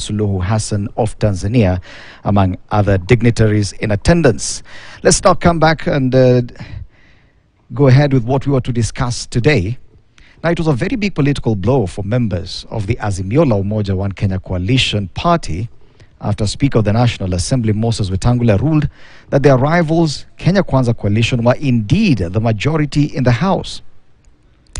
Suluhu Hassan of Tanzania, among other dignitaries in attendance. Let's now come back and go ahead with what we were to discuss today. Now, it was a very big political blow for members of the Azimio la Umoja One Kenya coalition party after Speaker of the National Assembly Moses Wetangula ruled that their rivals, Kenya Kwanza coalition, were indeed the majority in the House.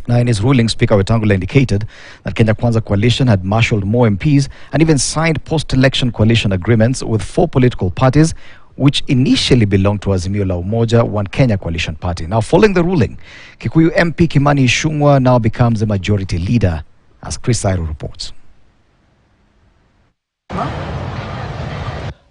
Now, in his ruling, Speaker Wetangula indicated that Kenya Kwanza coalition had marshaled more MPs and even signed post-election coalition agreements with 4 political parties which initially belonged to Azimio la Umoja One Kenya coalition party. Now, following the ruling, Kikuyu MP Kimani Ichung'wah now becomes the majority leader, as Chris Sairo reports.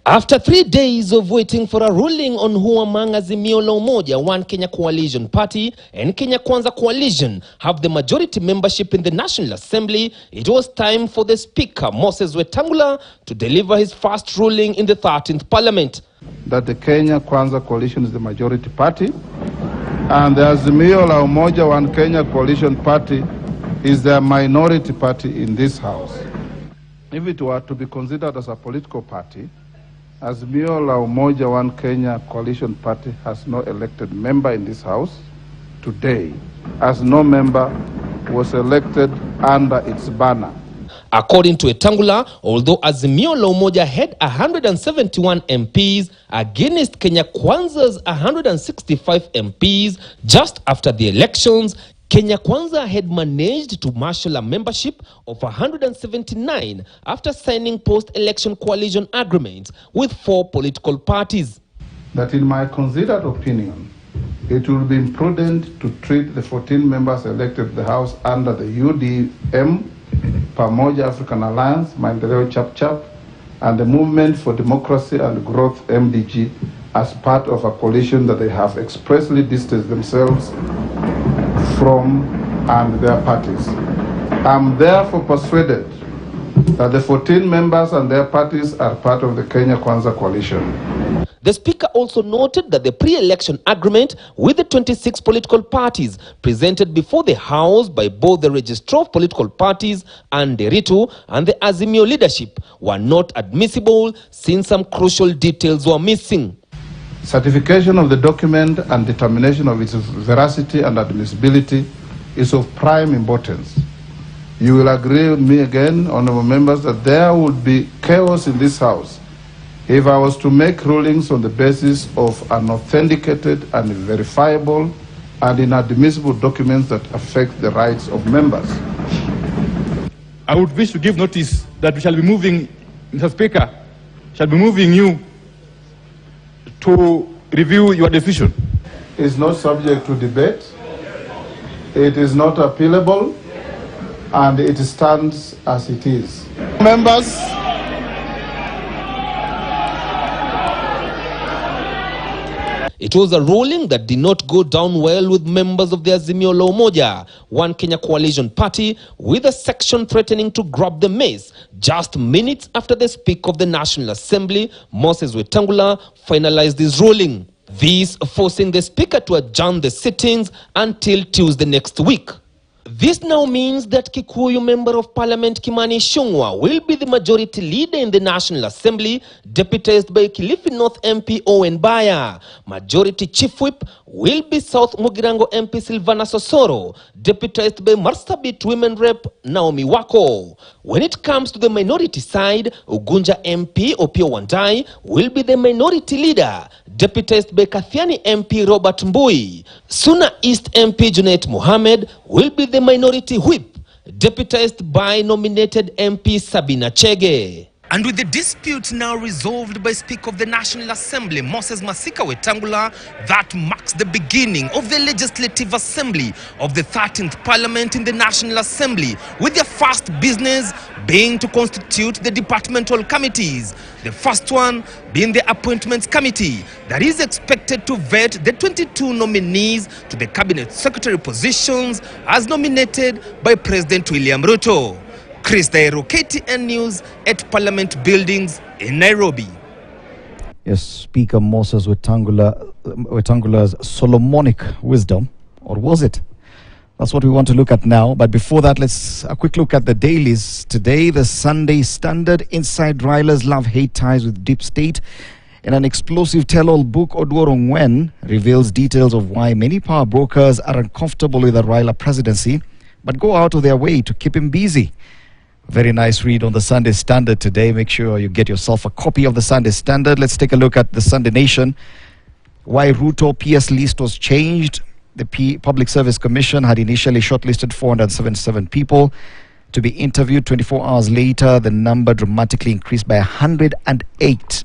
After 3 days of waiting for a ruling on who among Azimio la Umoja One Kenya coalition party and Kenya Kwanza coalition have the majority membership in the National Assembly, it was time for the Speaker Moses Wetangula to deliver his first ruling in the 13th Parliament. That the Kenya Kwanza coalition is the majority party and the Azimio la Umoja One Kenya coalition party is the minority party in this House. If it were to be considered as a political party, Azimio la Umoja One Kenya coalition party has no elected member in this House today, as no member was elected under its banner. According to Wetangula, although Azimio la Umoja had 171 MPs against Kenya Kwanza's 165 MPs just after the elections, Kenya Kwanza had managed to marshal a membership of 179 after signing post-election coalition agreements with 4 political parties. That in my considered opinion, it would be imprudent to treat the 14 members elected to the House under the UDM, Pamoja African Alliance, Maendeleo Chap Chap, and the Movement for Democracy and Growth, MDG, as part of a coalition that they have expressly distanced themselves from and their parties. I'm therefore persuaded that the 14 members and their parties are part of the Kenya Kwanza coalition. The Speaker also noted that the pre-election agreement with the 26 political parties presented before the House by both the Registrar of Political Parties and Deritu and the Azimio leadership were not admissible since some crucial details were missing. Certification of the document and determination of its veracity and admissibility is of prime importance. You will agree with me again, honorable members, that there would be chaos in this House if I was to make rulings on the basis of unauthenticated and verifiable and inadmissible documents that affect the rights of members. I would wish to give notice that we shall be moving, Mr. Speaker, shall be moving you to review your decision. It is not subject to debate, it is not appealable, and it stands as it is. Members, it was a ruling that did not go down well with members of the Azimio la Umoja One Kenya coalition party, with a section threatening to grab the mace just minutes after the Speaker of the National Assembly, Moses Wetangula, finalized his ruling. This forcing the Speaker to adjourn the sittings until Tuesday next week. This now means that Kikuyu Member of Parliament Kimani Ichung'wah will be the majority leader in the National Assembly, deputized by Kilifi North MP Owen Baya. Majority Chief Whip will be South Mugirango MP Silvana Sosoro, deputized by Marsabit Women Rep Naomi Wako. When it comes to the minority side, Ugunja MP Opiyo Wandayi will be the minority leader, deputized by Kathiani MP Robert Mbui. Suna East MP Junet Mohamed will be the minority whip, deputized by nominated MP Sabina Chege. And with the dispute now resolved by Speaker of the National Assembly, Moses Masika Wetangula, that marks the beginning of the Legislative Assembly of the 13th Parliament in the National Assembly, with their first business being to constitute the departmental committees. The first one being the Appointments Committee that is expected to vet the 22 nominees to the Cabinet Secretary positions as nominated by President William Ruto. Chris Sairo, KTN News at Parliament Buildings in Nairobi. Yes, Speaker Moses Wetangula's Solomonic wisdom, or was it? That's what we want to look at now. But before that, let's a quick look at the dailies. Today, the Sunday Standard, inside Ryla's love-hate ties with Deep State. In an explosive tell-all book, Oduoro Ngwen reveals details of why many power brokers are uncomfortable with the Ryla presidency, but go out of their way to keep him busy. Very nice read on the Sunday Standard today. Make sure you get yourself a copy of the Sunday Standard. Let's take a look at the Sunday Nation. Why Ruto PS list was changed. The Public Service Commission had initially shortlisted 477 people to be interviewed. 24 hours later, the number dramatically increased by 108.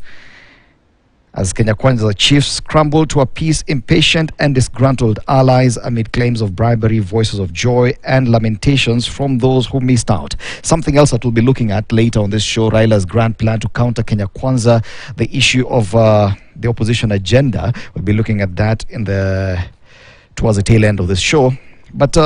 As Kenya Kwanza chiefs scrambled to appease impatient and disgruntled allies amid claims of bribery, voices of joy and lamentations from those who missed out. Something else that we'll be looking at later on this show, Ryla's grand plan to counter Kenya Kwanza, the issue of the opposition agenda. We'll be looking at that towards the tail end of this show. But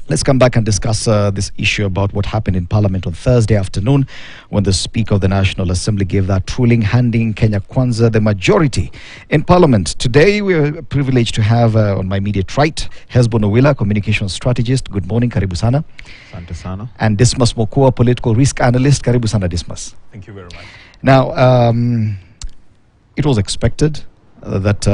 let's come back and discuss this issue about what happened in Parliament on Thursday afternoon when the Speaker of the National Assembly gave that ruling handing Kenya Kwanza the majority in Parliament. Today, we are privileged to have on my immediate right, Hesbon Owila, communications strategist. Good morning, karibu sana. Asante sana. And Dismas Mokua, political risk analyst. Karibu sana, Dismas. Thank you very much. Now, it was expected that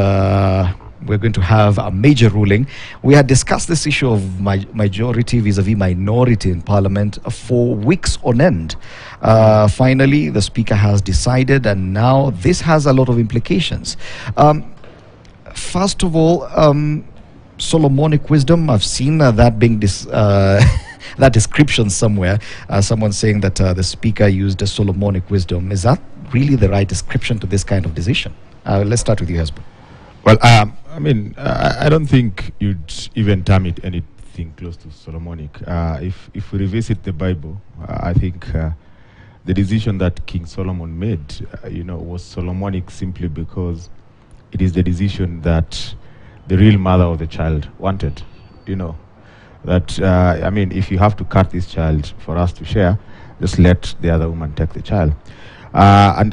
we're going to have a major ruling. We had discussed this issue of majority vis-a-vis minority in Parliament for weeks on end. Finally, the Speaker has decided, and now this has a lot of implications. First of all, Solomonic wisdom. I've seen that being that description somewhere. Someone saying that the Speaker used a Solomonic wisdom. Is that really the right description to this kind of decision? Let's start with you, husband. Well, I mean, I don't think you'd even term it anything close to Solomonic. If we revisit the Bible, I think the decision that King Solomon made, was Solomonic simply because it is the decision that the real mother of the child wanted. That I mean, if you have to cut this child for us to share, just let the other woman take the child. And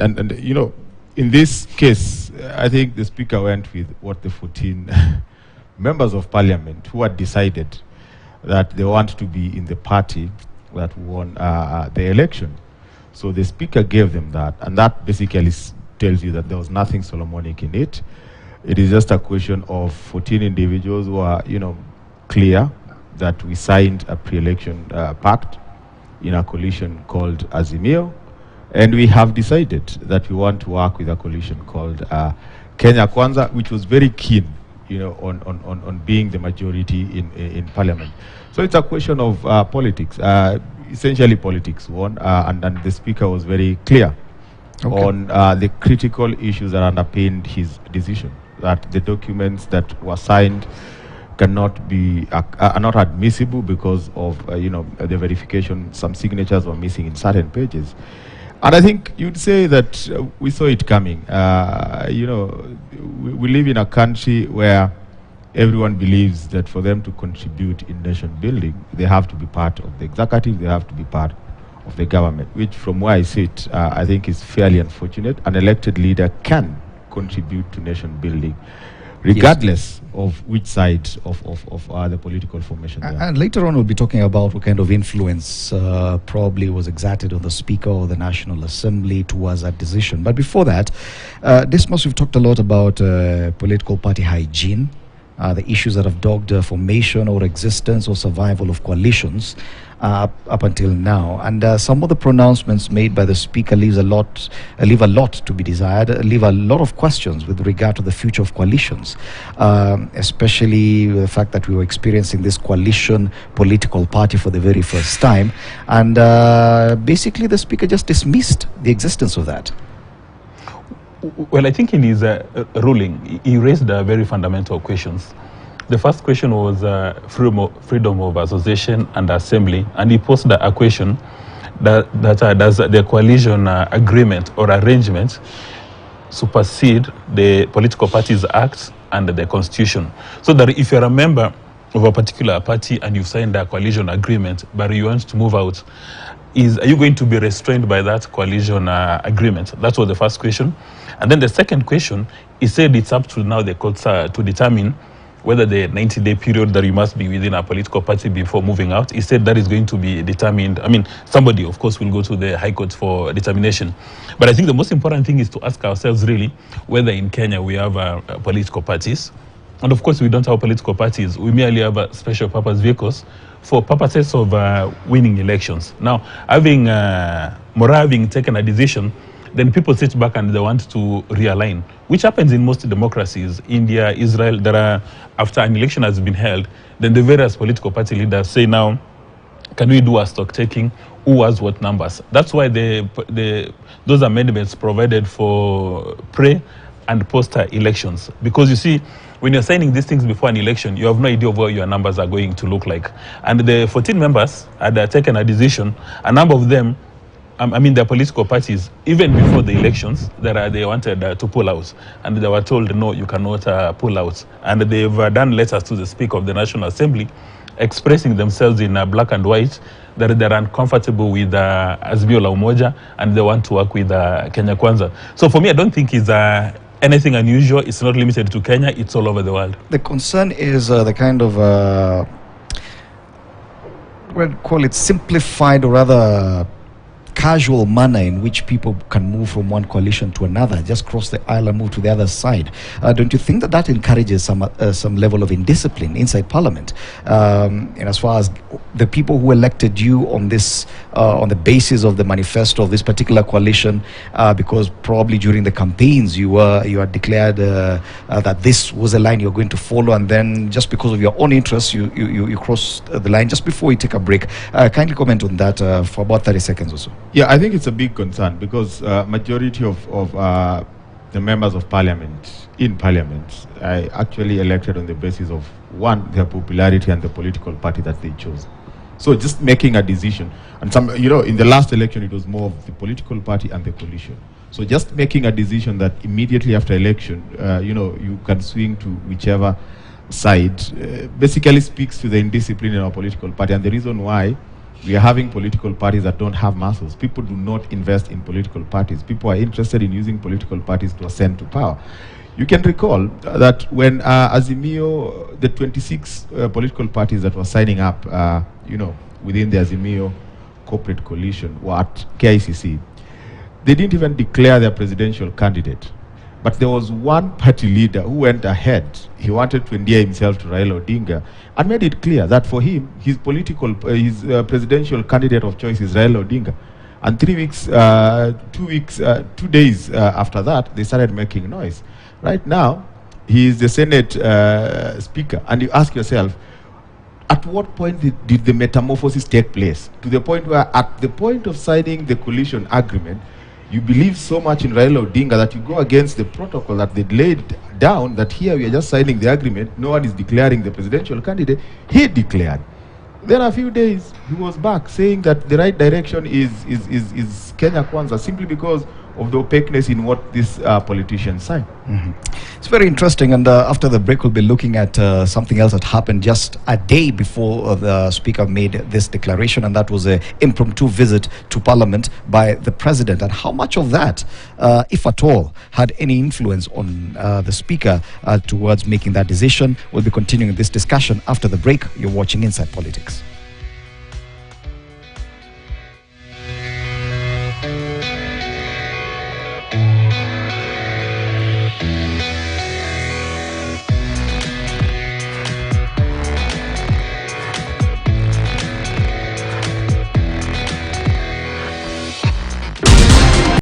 in this case, I think the Speaker went with what the 14 members of Parliament who had decided that they want to be in the party that won the election. So the Speaker gave them that, and that basically tells you that there was nothing Solomonic in it. It is just a question of 14 individuals who are, clear that we signed a pre-election pact in a coalition called Azimio. And we have decided that we want to work with a coalition called Kenya Kwanza, which was very keen, on being the majority in Parliament. So it's a question of politics. Essentially, politics won, and the Speaker was very clear on the critical issues that underpinned his decision. That the documents that were signed cannot be are not admissible because of the verification. Some signatures were missing in certain pages. And I think you'd say that we saw it coming. We live in a country where everyone believes that for them to contribute in nation building, they have to be part of the executive, they have to be part of the government, which from where I sit, I think is fairly unfortunate. An elected leader can contribute to nation building, regardless of which side of the political formation they are. And later on, we'll be talking about what kind of influence probably was exerted on the Speaker of the National Assembly towards that decision. But before that, we've talked a lot about political party hygiene, the issues that have dogged formation or existence or survival of coalitions up until now. And some of the pronouncements made by the Speaker leave a lot to be desired, leave a lot of questions with regard to the future of coalitions, especially the fact that we were experiencing this coalition political party for the very first time. And basically the Speaker just dismissed the existence of that. Well, I think in his ruling, he raised very fundamental questions. The first question was freedom of association and assembly, and he posed a question that does the coalition agreement or arrangement supersede the Political Parties Act and the Constitution? So that if you're a member of a particular party and you've signed a coalition agreement, but you want to move out, are you going to be restrained by that coalition agreement? That was the first question. And then the second question, he said it's up to now the courts to determine whether the 90-day period that you must be within a political party before moving out. He said that is going to be determined. I mean, somebody, of course, will go to the High Court for determination. But I think the most important thing is to ask ourselves, really, whether in Kenya we have political parties. And of course, we don't have political parties. We merely have special purpose vehicles for purposes of winning elections. Now, having taken a decision, then people sit back and they want to realign, which happens in most democracies. India, Israel, after an election has been held, then the various political party leaders say, now, can we do a stock taking? Who has what numbers? That's why those amendments provided for pre and post elections. Because you see, when you're signing these things before an election, you have no idea of what your numbers are going to look like. And the 14 members had taken a decision. A number of them, I mean, their political parties, even before the elections, they wanted to pull out. And they were told, no, you cannot pull out. And they've done letters to the Speaker of the National Assembly expressing themselves in black and white that they're uncomfortable with Azimio la Umoja and they want to work with Kenya Kwanza. So for me, I don't think it's anything unusual. It's not limited to Kenya. It's all over the world. The concern is the kind of, we'll call it simplified or rather casual manner in which people can move from one coalition to another, just cross the aisle and move to the other side. Don't you think that encourages some level of indiscipline inside Parliament? And as far as the people who elected you on this, on the basis of the manifesto of this particular coalition, because probably during the campaigns you had declared that this was a line you're going to follow, and then just because of your own interests you crossed the line. Just before we take a break, kindly comment on that for about 30 seconds or so. Yeah, I think it's a big concern because majority of the members of parliament in parliament are actually elected on the basis of, one, their popularity and the political party that they chose. So just making a decision, and some, in the last election it was more of the political party and the coalition. So just making a decision that immediately after election, you can swing to whichever side, basically speaks to the indiscipline in our political party, and the reason why we are having political parties that don't have muscles. People do not invest in political parties. People are interested in using political parties to ascend to power. You can recall that when Azimio, the 26 political parties that were signing up, within the Azimio corporate coalition were at KICC, they didn't even declare their presidential candidate. But there was one party leader who went ahead. He wanted to endear himself to Raila Odinga and made it clear that for him, his presidential candidate of choice is Raila Odinga. And 2 days after that, they started making noise. Right now, he is the Senate Speaker. And you ask yourself, at what point did the metamorphosis take place? To the point where at the point of signing the coalition agreement, you believe so much in Raila Odinga that you go against the protocol that they laid down, that here we are just signing the agreement, no one is declaring the presidential candidate. He declared. Then a few days, he was back saying that the right direction is Kenya Kwanza, simply because of the opaqueness in what these politicians sign. It's very interesting, and after the break we'll be looking at something else that happened just a day before the Speaker made this declaration, and that was an impromptu visit to Parliament by the President, and how much of that, if at all, had any influence on the Speaker towards making that decision. We'll be continuing this discussion after the break. You're watching Inside Politics.